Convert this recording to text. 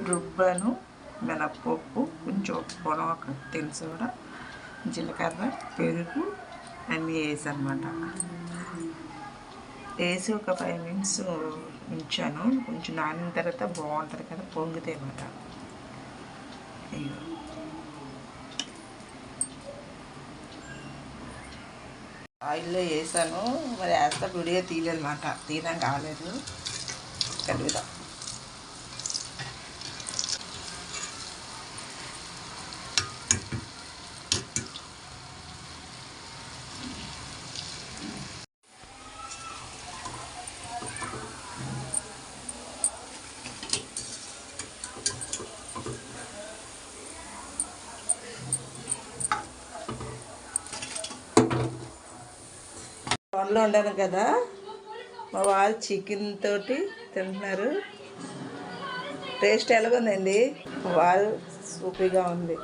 రుబ్బను మినప్పప్పు కొంచెం పొనక తెలుసు కూడా జీలకర్ర పెరుగు అన్నీ వేసి అనమాట వేసి ఒక 5 minutes ఉంచాను. కొంచెం నానిన తర్వాత బాగుంటుంది కదా, పొంగితే అన్నమాట. ఆయిల్లో వేసాను, మరి వేస్తా విడిగా తీయలేదన్నమాట. తీయడం కాలేదు, కలుగుదాం. వంటలో ఉండాను కదా, మా వారు చికెన్ తోటి తింటున్నారు. టేస్ట్ ఎలాగుందండి? వారు సూపర్గా ఉంది.